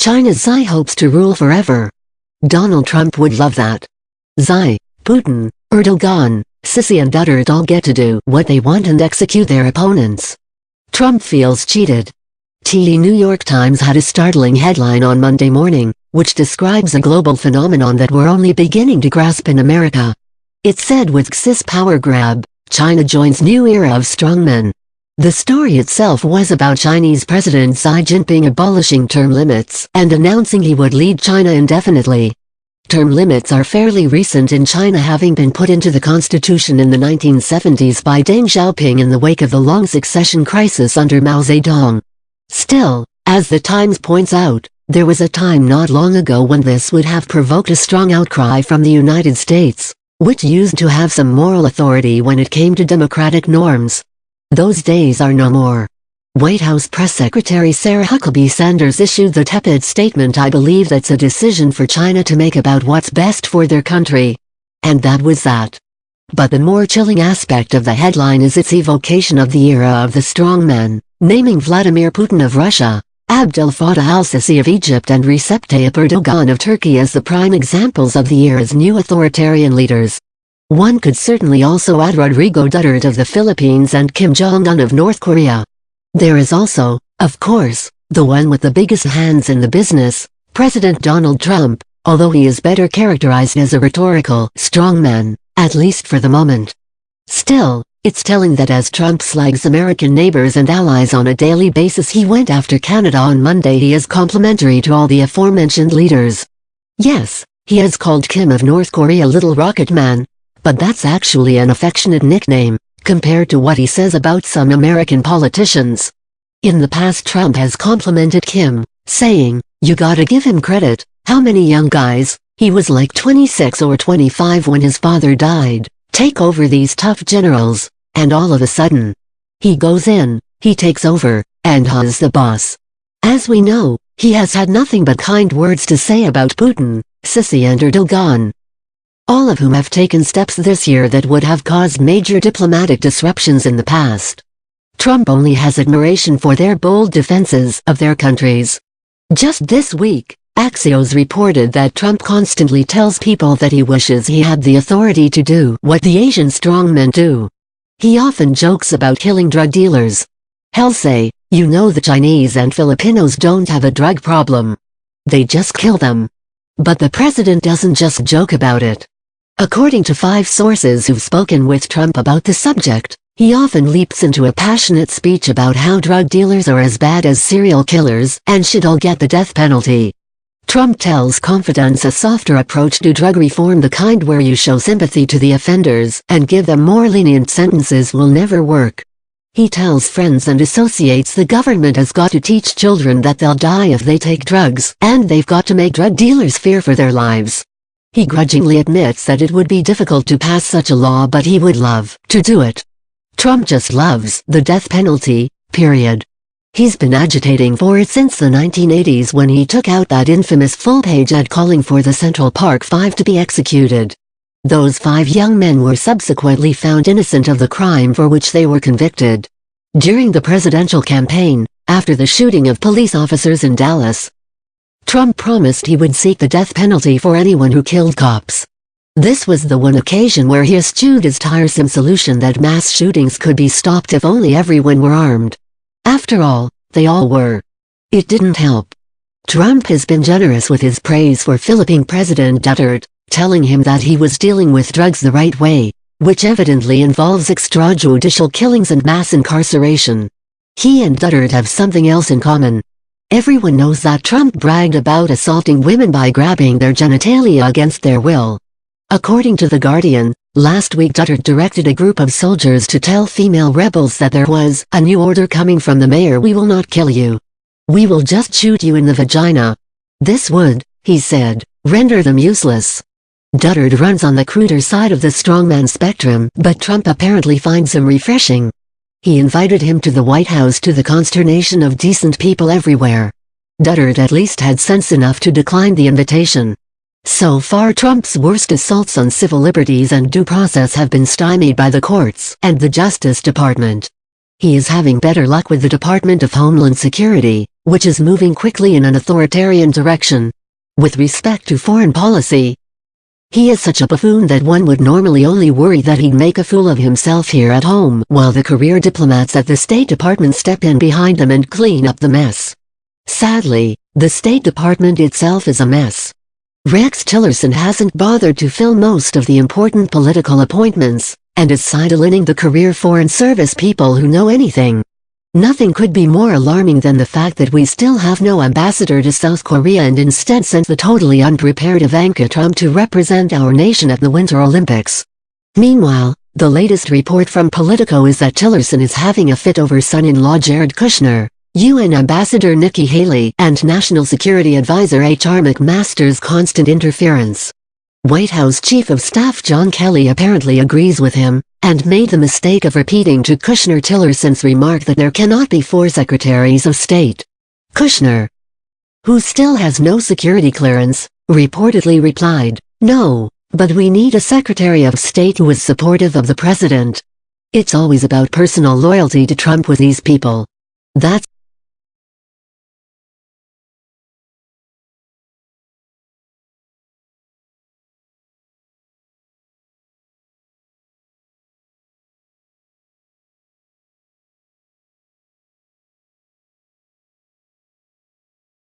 China's Xi hopes to rule forever. Donald Trump would love that. Xi, Putin, Erdogan, Sisi and Duterte all get to do what they want and execute their opponents. Trump feels cheated. The New York Times had a startling headline on Monday morning, which describes a global phenomenon that we're only beginning to grasp in America. It said with Xi's power grab, China joins new era of strongmen. The story itself was about Chinese President Xi Jinping abolishing term limits and announcing he would lead China indefinitely. Term limits are fairly recent in China, having been put into the constitution in the 1970s by Deng Xiaoping in the wake of the long succession crisis under Mao Zedong. Still, as the Times points out, there was a time not long ago when this would have provoked a strong outcry from the United States, which used to have some moral authority when it came to democratic norms. Those days are no more. White House Press Secretary Sarah Huckabee Sanders issued the tepid statement, "I believe that's a decision for China to make about what's best for their country." And that was that. But the more chilling aspect of the headline is its evocation of the era of the strongmen, naming Vladimir Putin of Russia, Abdel Fattah al-Sisi of Egypt and Recep Tayyip Erdogan of Turkey as the prime examples of the era's new authoritarian leaders. One could certainly also add Rodrigo Duterte of the Philippines and Kim Jong-un of North Korea. There is also, of course, the one with the biggest hands in the business, President Donald Trump, although he is better characterized as a rhetorical strongman, at least for the moment. Still, it's telling that as Trump slags American neighbors and allies on a daily basis, he went after Canada on Monday. He is complimentary to all the aforementioned leaders. Yes, he has called Kim of North Korea Little Rocket Man, but that's actually an affectionate nickname, compared to what he says about some American politicians. In the past, Trump has complimented Kim, saying, "You gotta give him credit, how many young guys, he was like 26 or 25 when his father died, take over these tough generals, and all of a sudden, he goes in, he takes over, and is the boss." As we know, he has had nothing but kind words to say about Putin, Sisi and Erdogan, all of whom have taken steps this year that would have caused major diplomatic disruptions in the past. Trump only has admiration for their bold defenses of their countries. Just this week, Axios reported that Trump constantly tells people that he wishes he had the authority to do what the Asian strongmen do. He often jokes about killing drug dealers. He'll say, "You know, the Chinese and Filipinos don't have a drug problem. They just kill them." But the president doesn't just joke about it. According to 5 sources who've spoken with Trump about the subject, he often leaps into a passionate speech about how drug dealers are as bad as serial killers and should all get the death penalty. Trump tells confidants a softer approach to drug reform, the kind where you show sympathy to the offenders and give them more lenient sentences, will never work. He tells friends and associates the government has got to teach children that they'll die if they take drugs, and they've got to make drug dealers fear for their lives. He grudgingly admits that it would be difficult to pass such a law, but he would love to do it. Trump just loves the death penalty, period. He's been agitating for it since the 1980s when he took out that infamous full-page ad calling for the Central Park Five to be executed. Those 5 young men were subsequently found innocent of the crime for which they were convicted. During the presidential campaign, after the shooting of police officers in Dallas, Trump promised he would seek the death penalty for anyone who killed cops. This was the one occasion where he eschewed his tiresome solution that mass shootings could be stopped if only everyone were armed. After all, they all were. It didn't help. Trump has been generous with his praise for Philippine President Duterte, telling him that he was dealing with drugs the right way, which evidently involves extrajudicial killings and mass incarceration. He and Duterte have something else in common. Everyone knows that Trump bragged about assaulting women by grabbing their genitalia against their will. According to The Guardian, last week Duterte directed a group of soldiers to tell female rebels that there was a new order coming from the mayor: "We will not kill you. We will just shoot you in the vagina. This would," he said, "render them useless." Duterte runs on the cruder side of the strongman spectrum, but Trump apparently finds him refreshing. He invited him to the White House to the consternation of decent people everywhere. Duterte at least had sense enough to decline the invitation. So far, Trump's worst assaults on civil liberties and due process have been stymied by the courts and the Justice Department. He is having better luck with the Department of Homeland Security, which is moving quickly in an authoritarian direction. With respect to foreign policy, he is such a buffoon that one would normally only worry that he'd make a fool of himself here at home, while the career diplomats at the State Department step in behind him and clean up the mess. Sadly, the State Department itself is a mess. Rex Tillerson hasn't bothered to fill most of the important political appointments, and is sidelining the career Foreign Service people who know anything. Nothing could be more alarming than the fact that we still have no ambassador to South Korea and instead sent the totally unprepared Ivanka Trump to represent our nation at the Winter Olympics. Meanwhile, the latest report from Politico is that Tillerson is having a fit over son-in-law Jared Kushner, UN Ambassador Nikki Haley, and National Security Advisor H.R. McMaster's constant interference. White House Chief of Staff John Kelly apparently agrees with him, and made the mistake of repeating to Kushner Tillerson's remark that there cannot be 4 secretaries of state. Kushner, who still has no security clearance, reportedly replied, "No, but we need a Secretary of State who is supportive of the president." It's always about personal loyalty to Trump with these people. That's